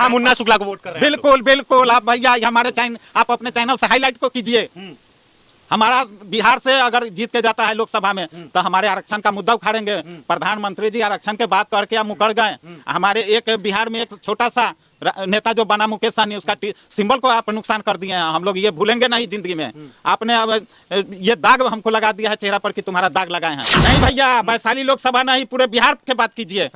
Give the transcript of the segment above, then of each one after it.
यहाँ मुन्ना शुक्ला को वोट कर रहे हैं। बिल्कुल बिल्कुल। आप भैया हमारे चैनल, आप अपने चैनल से हाईलाइट को कीजिए। हमारा बिहार से अगर जीत के जाता है लोकसभा में तो हमारे आरक्षण का मुद्दा उखाड़ेंगे। प्रधानमंत्री जी आरक्षण के बात करके आप मुकर गए। हमारे एक बिहार में एक छोटा सा नेता जो बना मुकेश सहनी, उसका सिंबल को आप नुकसान कर दिए हैं। हम लोग ये भूलेंगे नहीं जिंदगी में। आपने अब ये दाग हमको लगा दिया है चेहरा पर कि तुम्हारा दाग लगाए हैं। नहीं भैया, वैशाली लोकसभा नहीं, पूरे बिहार की बात कीजिए।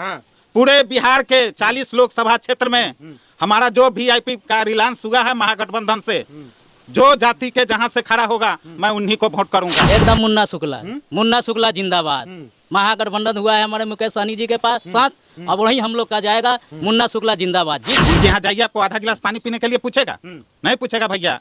पूरे बिहार के 40 लोकसभा क्षेत्र में हमारा जो VIP का रिलायंस हुआ है महागठबंधन से, जो जाति के जहां से खड़ा होगा मैं उन्हीं को वोट करूंगा। एकदम मुन्ना शुक्ला जिंदाबाद। महागठबंधन हुआ है हमारे मुकेश सहनी जी के पास साथ, अब वही हम लोग का जाएगा। मुन्ना शुक्ला जिंदाबाद जी। यहाँ जाइए, आपको आधा गिलास पानी पीने के लिए पूछेगा? नहीं पूछेगा भैया।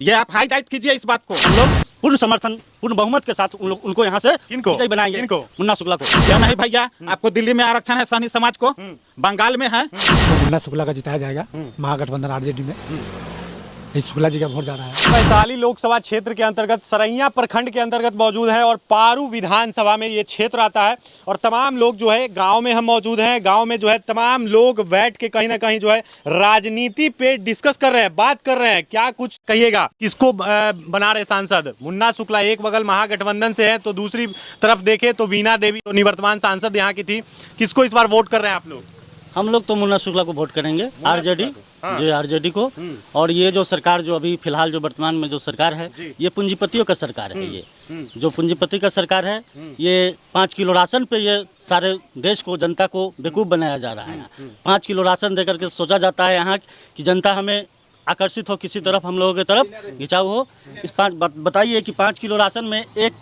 ये आप हाईलाइट कीजिए इस बात को। हम लोग पूर्ण समर्थन, पूर्ण बहुमत के साथ उनको यहाँ से विजयी बनाएंगे। मुन्ना शुक्ला को। क्या नहीं भैया, आपको दिल्ली में आरक्षण है सहनी समाज को, बंगाल में है। तो मुन्ना शुक्ला का जिताया जाएगा महागठबंधन RJD में। शुक्ला जी का वोट जा रहा है। वैशाली लोकसभा क्षेत्र के अंतर्गत सरैया प्रखंड के अंतर्गत मौजूद है और पारू विधानसभा में ये क्षेत्र आता है। और तमाम लोग जो है गांव में हम मौजूद हैं। गांव में जो है तमाम लोग बैठ के कहीं ना कहीं जो है राजनीति पे डिस्कस कर रहे हैं, बात कर रहे हैं। क्या कुछ कहिएगा, किसको बना रहे सांसद? मुन्ना शुक्ला एक बगल महागठबंधन से है तो दूसरी तरफ देखे तो वीणा देवी तो निवर्तमान सांसद यहाँ की थी। किसको इस बार वोट कर रहे हैं आप लोग? हम लोग तो मुन्ना शुक्ला को वोट करेंगे, RJD को। और ये जो सरकार जो अभी फिलहाल जो वर्तमान में जो सरकार है, ये पूंजीपतियों का सरकार है। ये जो पूंजीपति का सरकार है, ये 5 किलो राशन पे ये सारे देश को, जनता को बेवकूफ़ बनाया जा रहा है। 5 किलो राशन दे करके सोचा जाता है यहाँ कि जनता हमें आकर्षित हो किसी तरफ, हम लोगों की तरफ खिंचाव हो। बताइए कि 5 किलो राशन में एक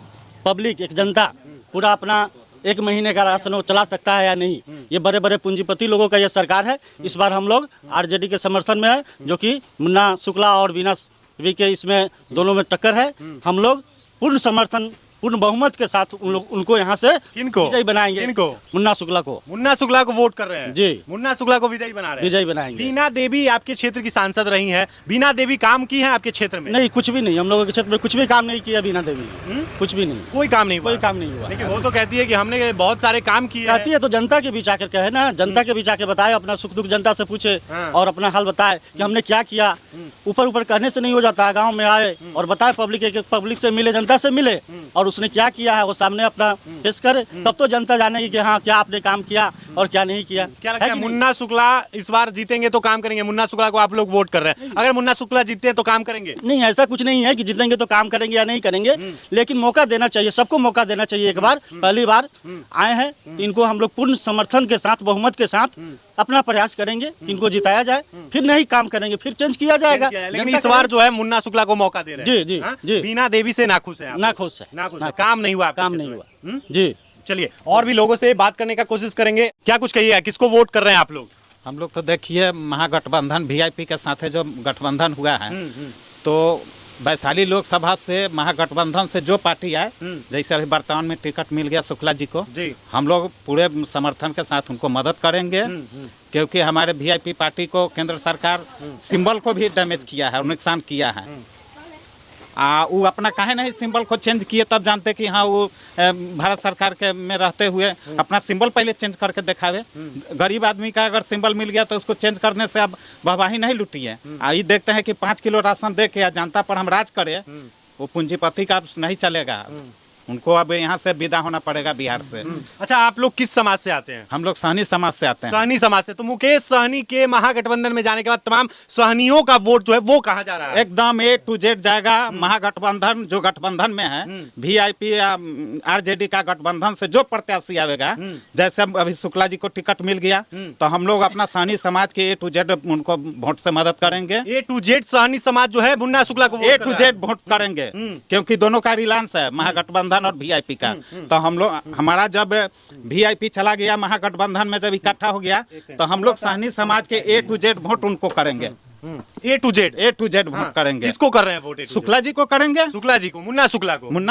पब्लिक, एक जनता पूरा अपना 1 महीने का राशन वो चला सकता है या नहीं? ये बड़े बड़े पूंजीपति लोगों का ये सरकार है। इस बार हम लोग RJD के समर्थन में है, जो कि मुन्ना शुक्ला और वीणा देवी के इसमें दोनों में टक्कर है। हम लोग पूर्ण समर्थन, पूर्ण बहुमत के साथ उनको यहाँ से विजयी बनाएंगे। इनको मुन्ना शुक्ला को। मुन्ना शुक्ला को वोट कर रहे हैं जी। मुन्ना शुक्ला को विजयी बना रहे हैं। विजयी बनाएंगे। वीणा देवी आपके क्षेत्र की सांसद रही हैं। वीणा देवी काम की है आपके क्षेत्र में? नहीं, कुछ भी नहीं। हम लोगों के क्षेत्र में कुछ भी काम नहीं किया वीणा देवी। कुछ भी नहीं, कोई काम नहीं हुआ। कोई काम नहीं हुआ। लेकिन वो तो कहती है कि हमने बहुत सारे काम किए। कहती है तो जनता के बीच आकर कहे ना, जनता के बीच आके बताए, अपना सुख दुख जनता से पूछे और अपना हाल बताए कि हमने क्या किया। ऊपर ऊपर कहने से नहीं हो जाता। गाँव में आए और बताए, पब्लिक से मिले, जनता से मिले और उसने क्या किया है वो सामने अपना पेश करे, तब तो जनता जानेगी कि हाँ क्या आपने काम किया और क्या नहीं किया। क्या लगता है मुन्ना शुक्ला इस बार जीतेंगे तो काम करेंगे? मुन्ना शुक्ला को आप लोग वोट कर रहे हैं, अगर मुन्ना शुक्ला जीतते हैं तो काम करेंगे? नहीं, ऐसा कुछ नहीं है कि जीतेंगे तो काम करेंगे या नहीं करेंगे, लेकिन मौका देना चाहिए, सबको मौका देना चाहिए। एक बार पहली बार आए हैं तो इनको हम लोग पूर्ण समर्थन के साथ, बहुमत के साथ अपना प्रयास करेंगे कि इनको जिताया जाए। फिर नहीं काम करेंगे, फिर चेंज किया जाएगा। लेकिन इस बार जो है मुन्ना शुक्ला को मौका दे रहे हैं। जी जी। वीणा देवी से नाखुश है? नाखुश है। काम नहीं हुआ, काम नहीं हुआ। जी। चलिए और भी लोगों से बात करने का कोशिश करेंगे। क्या कुछ कहिए, किसको वोट कर रहे हैं आप लोग? हम लोग तो देखिए महागठबंधन VIP के साथ है जो गठबंधन हुआ है, तो वैशाली लोकसभा से महागठबंधन से जो पार्टी आए, जैसे अभी वर्तमान में टिकट मिल गया शुक्ला जी को, हम लोग पूरे समर्थन के साथ उनको मदद करेंगे। क्योंकि हमारे VIP पार्टी को केंद्र सरकार सिंबल को भी डैमेज किया है, नुकसान किया है। वो अपना काहे नहीं सिंबल को चेंज किए, तब जानते कि हाँ वो भारत सरकार के में रहते हुए अपना सिंबल पहले चेंज करके दिखावे। गरीब आदमी का अगर सिंबल मिल गया तो उसको चेंज करने से अब वाहवाही नहीं लुटी है। ये देखते हैं कि 5 किलो राशन दे के जनता पर हम राज करें, वो पूंजीपति का नहीं चलेगा। उनको अब यहाँ से विदा होना पड़ेगा बिहार से। अच्छा, आप लोग किस समाज से आते हैं? हम लोग सहनी समाज से आते हैं। सहनी समाज से। तो मुकेश सहनी के महागठबंधन में जाने के बाद तमाम सहनियों का वोट जो है वो कहाँ जा रहा है? एकदम A to Z जाएगा। महागठबंधन जो गठबंधन में है, VIP या RJD का गठबंधन से जो प्रत्याशी आवेगा, जैसे अभी शुक्ला जी को टिकट मिल गया तो हम लोग अपना सहनी समाज के A to Z उनको वोट से मदद करेंगे। A to Z सहनी समाज जो है मुन्ना शुक्ला को A to Z वोट करेंगे, क्योंकि दोनों का रिलायंस है, महागठबंधन और VIP का। तो हम लोग, हमारा जब VIP चला गया महागठबंधन में, जब इकट्ठा हो गया तो हम लोग सहनी समाज के A to Z वोट उनको करेंगे। A to Z वोट करेंगे। किसको कर रहे हैं वोट? शुक्ला जी को करेंगे। शुक्ला जी को, मुन्ना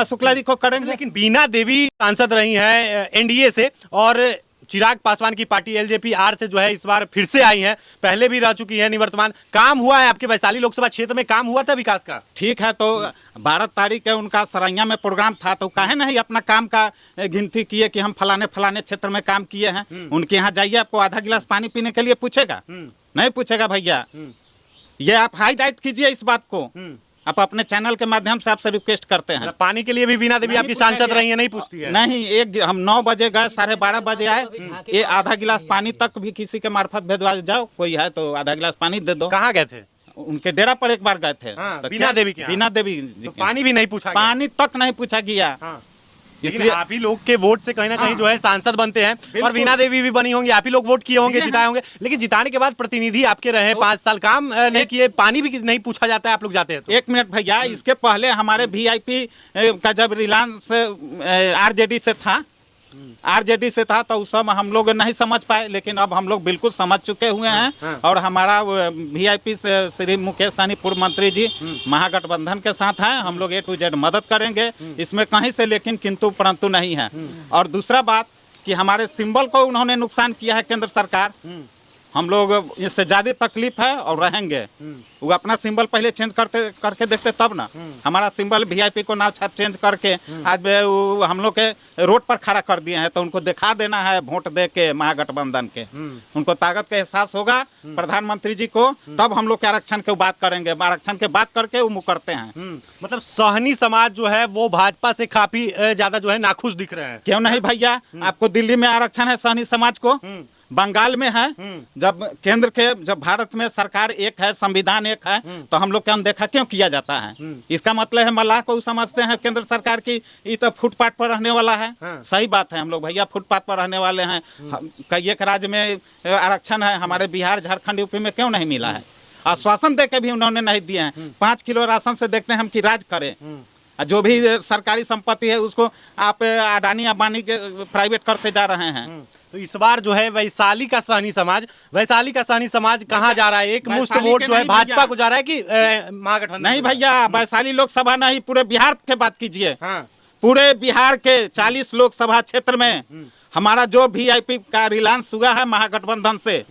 शुक्ला जी को करेंगे। लेकिन वीणा देवी सांसद रही है NDA से और चिराग पासवान की पार्टी LJP-R से जो है इस बार फिर से आई हैं। पहले भी रह चुकी है निवर्तमान। काम हुआ है आपके वैशाली लोकसभा क्षेत्र में? काम हुआ था विकास का? ठीक है, तो 12 तारीख के उनका सरैया में प्रोग्राम था, तो काहे नहीं अपना काम का गिनती किए कि हम फलाने फलाने क्षेत्र में काम किए हैं। उनके यहाँ जाइए, आपको आधा गिलास पानी पीने के लिए पूछेगा? नहीं पूछेगा भैया। ये आप हाईलाइट कीजिए इस बात को, आप अपने चैनल के माध्यम से आपसे रिक्वेस्ट करते हैं। पानी के लिए भी बीना देवी आपकी सांसद रही है, नहीं पूछती है? नहीं, एक हम 9 बजे गए, 12:30 बजे आए, ये आधा गिलास पानी तक भी किसी के मार्फत भेजवा जाओ, कोई है तो आधा गिलास पानी दे दो। कहाँ गए थे? उनके डेरा पर एक बार गए थे। हाँ, तो बीना क्या- देवी के यहाँ? बीना देवी जी तो के। पानी भी नहीं पूछा गया? पानी तक नहीं पूछा गया। हाँ। इसलिए इसलिए आप ही लोग के वोट से कहीं ना कहीं जो है सांसद बनते हैं, और बीना देवी भी बनी होंगी, आप ही लोग वोट किए होंगे, जिताए होंगे, लेकिन जिताने के बाद प्रतिनिधि आपके रहे 5 साल, काम नहीं किए, पानी भी नहीं पूछा जाता है आप लोग जाते हैं तो? 1 मिनट भैया, इसके पहले हमारे VIP का जब रिलायंस RJD से था, तो उस समय हम लोग नहीं समझ पाए, लेकिन अब हम लोग बिल्कुल समझ चुके हुए हैं। और हमारा VIP से श्री मुकेश सहनी पूर्व मंत्री जी महागठबंधन के साथ हैं। हम लोग A to Z मदद करेंगे इसमें, कहीं से लेकिन किंतु परंतु नहीं है। और दूसरा बात कि हमारे सिंबल को उन्होंने नुकसान किया है केंद्र सरकार, हम लोग इससे ज्यादा तकलीफ है और रहेंगे। वो अपना सिंबल पहले चेंज करके देखते तब ना। हमारा सिंबल VIP को नाव छाप चेंज करके आज हम लोग के रोड पर खड़ा कर दिए हैं, तो उनको दिखा देना है वोट दे के महागठबंधन के। उनको ताकत का एहसास होगा प्रधानमंत्री जी को, तब हम लोग के आरक्षण की बात करेंगे। आरक्षण की बात करके वो मुँह करते हैं। मतलब सहनी समाज जो है वो भाजपा से काफी ज्यादा जो है नाखुश दिख रहे हैं। क्यों नहीं भैया, आपको दिल्ली में आरक्षण है सहनी समाज को, बंगाल में है। जब केंद्र के, जब भारत में सरकार एक है, संविधान एक है, तो हम लोग क्या अनदेखा क्यों किया जाता है? इसका मतलब है मल्लाह को समझते हैं केंद्र सरकार की ये तो फुटपाथ पर रहने वाला है। सही बात है, हम लोग भैया फुटपाथ पर रहने वाले हैं। कई एक राज्य में आरक्षण है, हमारे बिहार, झारखंड, यूपी में क्यों नहीं मिला है? आश्वासन दे के भी उन्होंने नहीं दिए हैं। 5 किलो राशन से देखते हैं हम कि राज करें। जो भी सरकारी संपत्ति है उसको आप अडानी अंबानी के प्राइवेट करते जा रहे हैं। तो इस बार जो है वैशाली का सहनी समाज कहाँ जा रहा है? एक मुश्त वैशाली वोट के जो है नहीं भाजपा भैया। को जा रहा है कि महागठबंधन? नहीं भैया, वैशाली लोकसभा नहीं, पूरे बिहार के बात कीजिए। हाँ। पूरे बिहार के 40 लोकसभा क्षेत्र में हमारा जो VIP का रिलायंस हुआ है महागठबंधन से,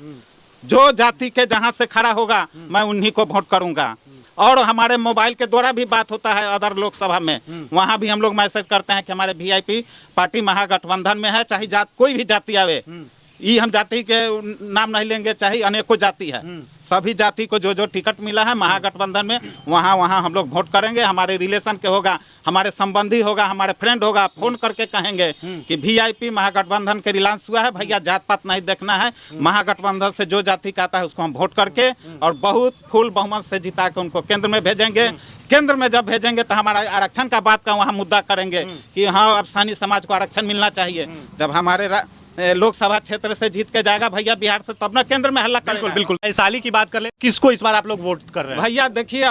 जो जाति के जहां से खड़ा होगा मैं उन्हीं को वोट करूंगा। और हमारे मोबाइल के द्वारा भी बात होता है अदर लोकसभा में, वहां भी हम लोग मैसेज करते हैं कि हमारे VIP पार्टी महागठबंधन में है, चाहे जात कोई भी जाति आवे। ये हम जाति के नाम नहीं लेंगे, चाहे अनेकों जाति है, सभी जाति को जो टिकट मिला है महागठबंधन में, वहाँ हम लोग वोट करेंगे। हमारे रिलेशन के होगा, हमारे संबंधी होगा, हमारे फ्रेंड होगा, फोन करके कहेंगे कि VIP महागठबंधन के रिलायंस हुआ है भैया, जात पात नहीं देखना है, महागठबंधन से जो जाति का आता है उसको हम वोट करके और बहुत फुल बहुमत से जिता के उनको केंद्र में भेजेंगे। केंद्र में जब भेजेंगे तो हमारा आरक्षण का बात का वहाँ मुद्दा करेंगे कि हाँ अब सहनी समाज को आरक्षण मिलना चाहिए। जब हमारे लोकसभा क्षेत्र से जीत के जाएगा भैया बिहार से, तब ना केंद्र में हल्ला करेगा। बिल्कुल। वैशाली की बात कर ले, किसको इस बार आप लोग वोट कर रहे हैं? भैया देखिए,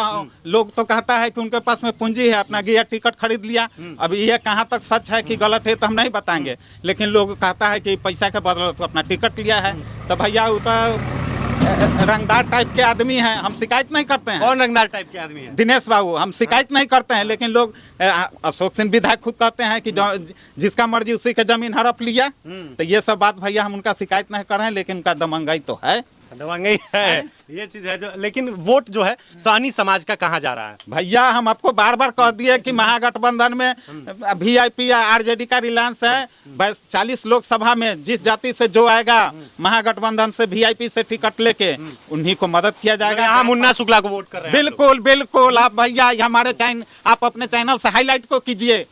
लोग तो कहता है कि उनके पास में पूंजी है, अपना गया टिकट खरीद लिया। अब ये कहाँ तक सच है कि गलत है तो हम नहीं बताएंगे, लेकिन लोग कहता है कि पैसा के बदले तो अपना टिकट लिया है। तो भैया वो तो रंगदार टाइप के आदमी हैं, हम शिकायत नहीं करते हैं। कौन रंगदार टाइप के आदमी है? दिनेश बाबू, हम शिकायत नहीं करते हैं, लेकिन लोग अशोक सिंह विधायक खुद कहते हैं कि जिसका मर्जी उसी का जमीन हड़प लिया। तो ये सब बात भैया हम उनका शिकायत नहीं कर रहे हैं, लेकिन उनका दमंगाई तो है, दबंगई है, ये चीज है जो। लेकिन वोट जो है सहनी समाज का कहाँ जा रहा है? भैया हम आपको बार बार कह दिए कि महागठबंधन में VIP या RJD का रिलायंस है। बस 40 लोकसभा में जिस जाति से जो आएगा महागठबंधन से VIP से टिकट लेके उन्हीं को मदद किया जाएगा। यहाँ मुन्ना शुक्ला को वोट कर रहे हैं? बिल्कुल बिल्कुल। आप भैया हमारे आप अपने चैनल से हाईलाइट को कीजिए।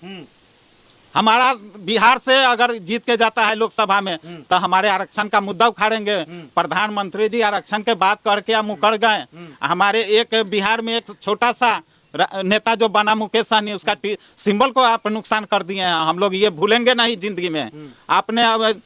हमारा बिहार से अगर जीत के जाता है लोकसभा में तो हमारे आरक्षण का मुद्दा उखाड़ेंगे। प्रधानमंत्री जी आरक्षण के बात करके हम मुकर गए। हमारे एक बिहार में एक छोटा सा नेता जो बना मुकेश सहनी, उसका सिंबल को आप नुकसान कर दिए हैं। हम लोग ये भूलेंगे नहीं जिंदगी में। आपने अब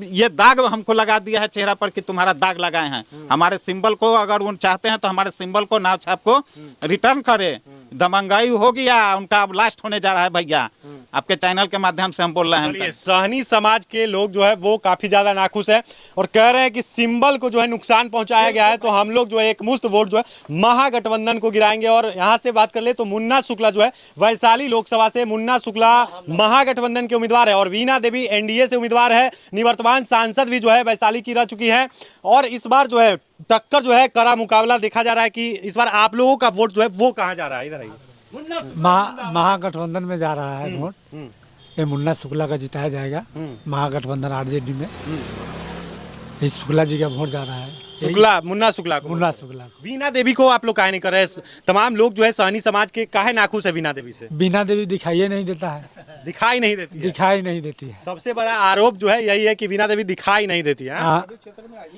ये दाग हमको लगा दिया है चेहरा पर कि तुम्हारा दाग लगाए हैं। हमारे सिंबल को अगर उन चाहते हैं तो हमारे सिंबल को नाव छाप को रिटर्न करे। दमंगाई हो गया उनका, अब लास्ट होने जा रहा है भैया। आपके चैनल के माध्यम से हम बोल रहे हैं। सहनी समाज के लोग जो है वो काफी ज्यादा नाखुश है और कह रहे हैं कि सिंबल को जो है नुकसान पहुंचाया गया है, तो हम लोग जो है एक मुश्त वोट जो है महागठबंधन को गिराएंगे। और यहाँ से बात कर ले तो मुन्ना शुक्ला जो है वैशाली लोकसभा से, मुन्ना शुक्ला महागठबंधन के उम्मीदवार है और वीणा देवी NDA से उम्मीदवार है। निवर्तमान सांसद भी जो है वैशाली की रह चुकी है और इस बार जो है टक्कर जो है कड़ा मुकाबला देखा जा रहा है कि इस बार आप लोगों का वोट जो है वो कहाँ जा रहा है? इधर आइए। महागठबंधन में जा रहा है वोट। ये मुन्ना शुक्ला का जिताया जाएगा महागठबंधन RJD में। ये शुक्ला जी का वोट जा रहा है। शुक्ला, मुन्ना शुक्ला को। मुन्ना शुक्ला को। वीणा देवी को आप लोग काहे नहीं कर रहे? तमाम लोग जो है सहनी समाज के काहे नाखुश है वीणा देवी से? बीना देवी दिखाई नहीं देता है, दिखाई नहीं देती है। दिखाई नहीं देती है। सबसे बड़ा आरोप जो है यही है कि वीणा देवी दिखाई नहीं देती है। हाँ,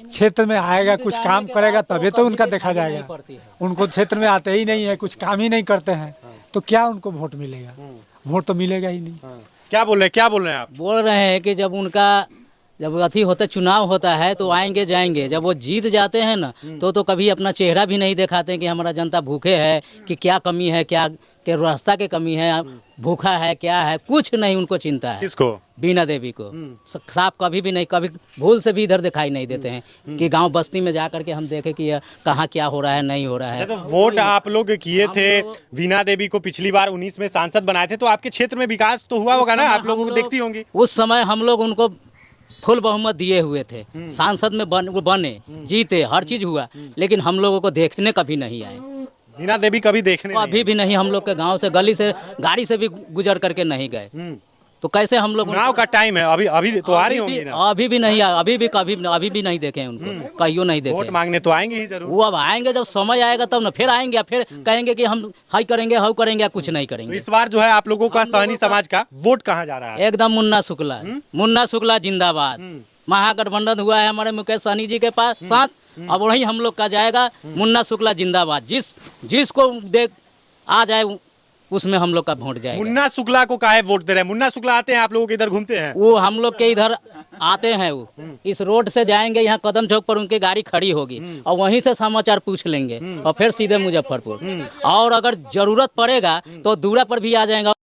क्षेत्र में आएगा, कुछ काम करेगा तभी तो उनका देखा जाएगा। उनको क्षेत्र में आते ही नहीं है, कुछ काम ही नहीं करते हैं, तो क्या उनको वोट मिलेगा? वोट तो मिलेगा ही नहीं। क्या बोल रहे हैं आप? बोल रहे हैं कि जब अथी होता चुनाव होता है तो आएंगे जाएंगे, जब वो जीत जाते हैं ना तो कभी अपना चेहरा भी नहीं दिखाते हैं कि हमारा जनता भूखे है, कि क्या कमी है, क्या के रास्ता के कमी है, भूखा है, क्या है, कुछ नहीं उनको चिंता है। किसको? बीना देवी को साफ कभी भी नहीं, कभी भूल से भी इधर दिखाई नहीं देते हैं कि गांव बस्ती में जा करके हम देखें कि कहाँ क्या हो रहा है, नहीं हो रहा है। तो वोट आप लोग किए थे वीणा देवी को, पिछली बार 19 में सांसद बनाए थे, तो आपके क्षेत्र में विकास तो हुआ होगा ना? आप लोगों को देखती होंगी। उस समय हम लोग उनको फुल बहुमत दिए हुए थे, सांसद में बने, जीते, हर चीज हुआ, लेकिन हम लोगों को देखने कभी नहीं आए। वीणा देवी कभी देखने कभी भी नहीं, हम लोग के गांव से, गली से, गाड़ी से भी गुजर करके नहीं गए, तो कैसे हम लोग? चुनाव का टाइम है, अभी तो आ रही होंगी ना? अभी भी नहीं, अभी भी नहीं देखे उनको, कहियो नहीं देखे। वोट मांगने तो आएंगे ही जरूर। वो अब आएंगे, जब समय आएगा तब ना, फिर आएंगे, फिर कहेंगे कि हम हाई करेंगे, हाउ करेंगे, कुछ नहीं तो करेंगे। इस बार जो है आप लोगों का सहनी समाज का वोट कहाँ जा रहा है? एकदम मुन्ना शुक्ला, मुन्ना शुक्ला जिंदाबाद। महागठबंधन हुआ है हमारे मुकेश सहनी जी के पास साथ, अब वही हम लोग का जाएगा। मुन्ना शुक्ला जिंदाबाद, जिसको देख आ जाए उसमें हम लोग का वोट जाएगा। मुन्ना शुक्ला को काहे वोट दे रहे हैं? मुन्ना शुक्ला आते हैं आप लोगों के इधर, घूमते हैं? वो हम लोग के इधर आते हैं, वो इस रोड से जाएंगे, यहाँ कदम चौक पर उनकी गाड़ी खड़ी होगी और वहीं से समाचार पूछ लेंगे और फिर सीधे मुजफ्फरपुर, और अगर जरूरत पड़ेगा तो दूरा पर भी आ जाएगा।